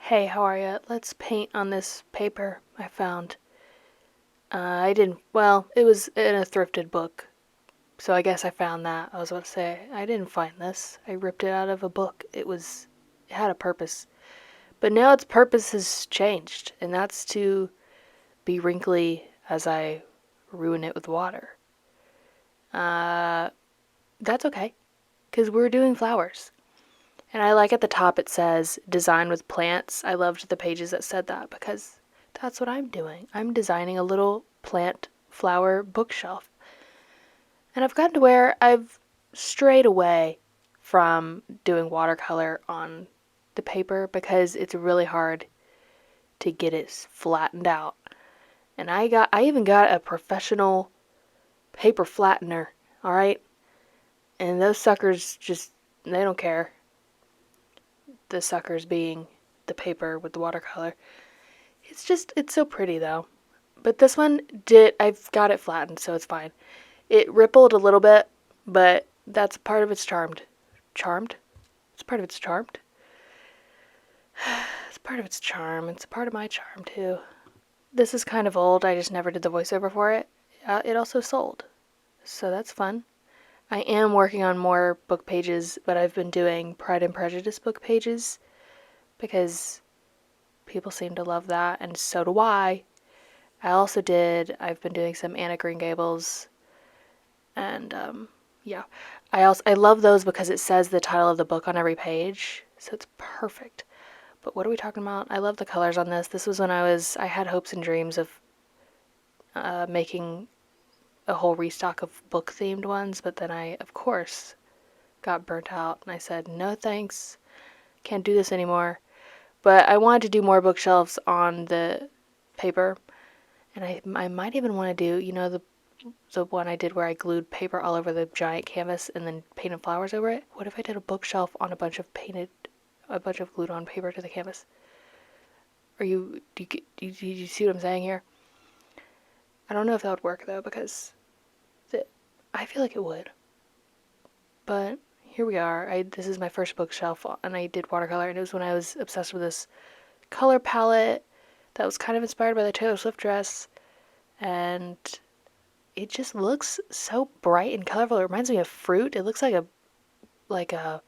Hey, how are ya? Let's paint on this paper I found. I didn't, well, it was in a thrifted book, so I guess I found that. I was about to say, I didn't find this. I ripped it out of a book. It had a purpose. But now its purpose has changed, and that's to be wrinkly as I ruin it with water. Uh, that's okay, because we're doing flowers. And I like at the top it says design with plants. I loved the pages that said that because that's what I'm doing. I'm designing a little plant flower bookshelf. And I've gotten to where I've strayed away from doing watercolor on the paper because it's really hard to get it flattened out. And I even got a professional paper flattener, all right? And those suckers just they don't care. The suckers being the paper with the watercolor. It's so pretty though. But this one I've got it flattened, so it's fine. It rippled a little bit, but that's part of its charmed. Charmed? It's part of its charmed. It's part of its charm. It's a part of my charm too. This is kind of old. I just never did the voiceover for it. It also sold, so that's fun. I am working on more book pages, but I've been doing Pride and Prejudice book pages because people seem to love that, and so do I. I've been doing some Anna Green Gables, and yeah. I love those because it says the title of the book on every page, so it's perfect. But what are we talking about? I love the colors on this. This was when I had hopes and dreams of making a whole restock of book themed ones, but then I, of course, got burnt out and I said, no thanks, can't do this anymore. But I wanted to do more bookshelves on the paper, and I might even want to do, the one I did where I glued paper all over the giant canvas and then painted flowers over it. What if I did a bookshelf on a bunch of glued on paper to the canvas? Do you see what I'm saying here? I don't know if that would work though, because I feel like it would. But here we are. This is my first bookshelf, and I did watercolor, and it was when I was obsessed with this color palette that was kind of inspired by the Taylor Swift dress, and it just looks so bright and colorful. It reminds me of fruit. It looks like a,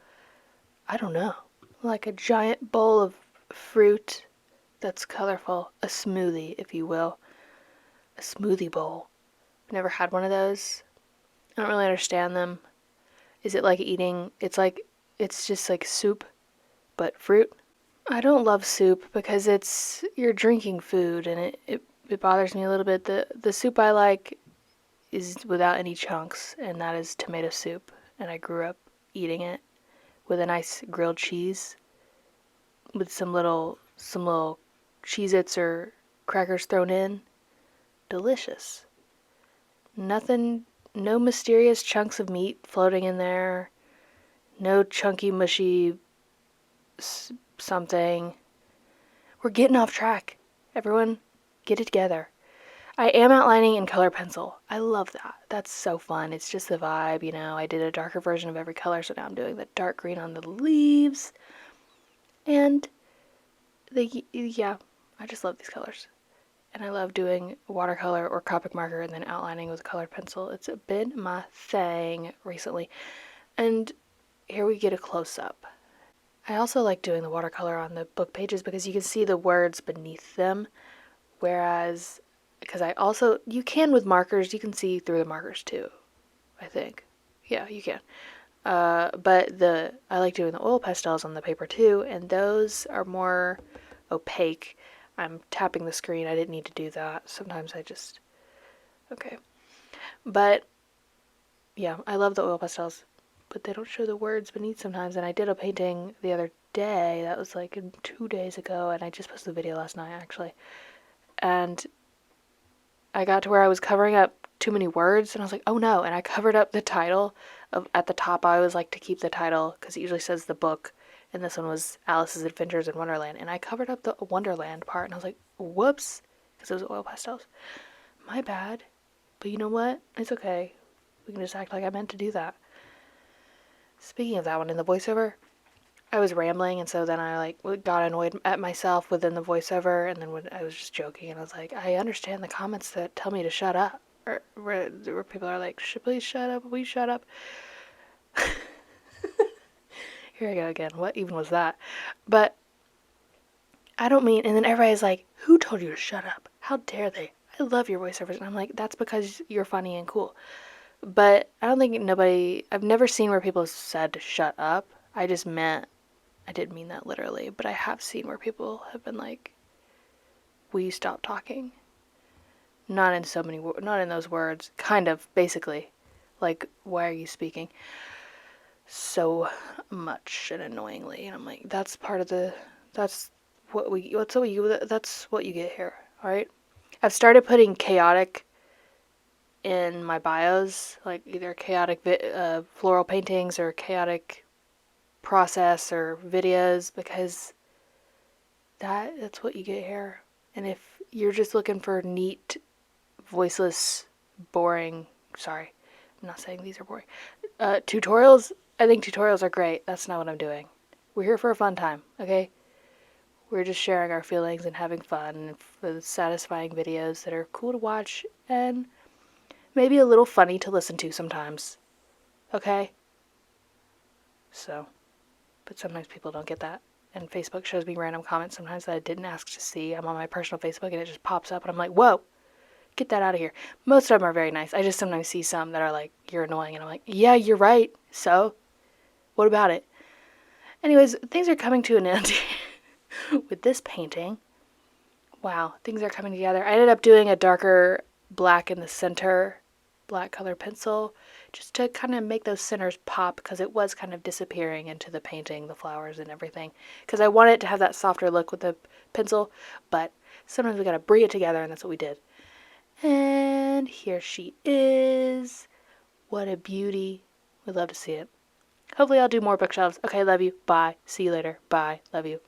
I don't know, like a giant bowl of fruit that's colorful. A smoothie, if you will. A smoothie bowl. I've never had one of those. I don't really understand them. Is it like eating, it's just like soup, but fruit? I don't love soup because you're drinking food and it bothers me a little bit. The soup I like is without any chunks, and that is tomato soup. And I grew up eating it with a nice grilled cheese with some little Cheez-Its or crackers thrown in. Delicious. Nothing, no mysterious chunks of meat floating in there. No chunky, mushy something. We're getting off track. Everyone, get it together. I am outlining in color pencil. I love that. That's so fun. It's just the vibe, you know. I did a darker version of every color, so now I'm doing the dark green on the leaves. And yeah, I just love these colors. And I love doing watercolor or Copic marker and then outlining with colored pencil. It's been my thing recently. And here we get a close-up. I also like doing the watercolor on the book pages because you can see the words beneath them. Whereas, because you can with markers, you can see through the markers too, I think. Yeah, you can. But I like doing the oil pastels on the paper too, and those are more opaque. I'm tapping the screen. I didn't need to do that. Sometimes okay. But yeah, I love the oil pastels, but they don't show the words beneath sometimes. And I did a painting the other day. That was like 2 days ago, and I just posted the video last night actually. And I got to where I was covering up too many words, and I was like, oh no. And I covered up the title at the top. I always like to keep the title because it usually says the book, and this one was Alice's Adventures in Wonderland. And I covered up the Wonderland part, and I was like, whoops, because it was oil pastels. My bad. But you know what? It's okay. We can just act like I meant to do that. Speaking of that one in the voiceover, I was rambling, and so then I like got annoyed at myself within the voiceover, and then when I was just joking, and I was like, I understand the comments that tell me to shut up, or where people are like, please shut up, please shut up. Here I go again. What even was that? But I don't mean, and then everybody's like, who told you to shut up? How dare they? I love your voiceovers. And I'm like, that's because you're funny and cool. But I don't think I've never seen where people said to shut up. I didn't mean that literally, but I have seen where people have been like, will you stop talking? Not in not in those words. Kind of, basically. Like, why are you speaking so much and annoyingly? And I'm like, that's what you get here, alright? I've started putting chaotic in my bios, like either chaotic floral paintings or chaotic process or videos, because that's what you get here. And if you're just looking for neat, voiceless, boring, sorry, I'm not saying these are boring, tutorials, I think tutorials are great. That's not what I'm doing. We're here for a fun time, okay? We're just sharing our feelings and having fun with satisfying videos that are cool to watch and maybe a little funny to listen to sometimes. Okay? So, but sometimes people don't get that. And Facebook shows me random comments sometimes that I didn't ask to see. I'm on my personal Facebook and it just pops up and I'm like, whoa, get that out of here. Most of them are very nice. I just sometimes see some that are like, you're annoying. And I'm like, yeah, you're right. So, what about it? Anyways, things are coming to an end with this painting. Wow, things are coming together. I ended up doing a darker black in the center, black color pencil, just to kind of make those centers pop because it was kind of disappearing into the painting, the flowers and everything. Because I wanted it to have that softer look with the pencil, but sometimes we gotta bring it together, and that's what we did. And here she is. What a beauty. We'd love to see it. Hopefully I'll do more bookshelves. Okay, love you. Bye. See you later. Bye. Love you.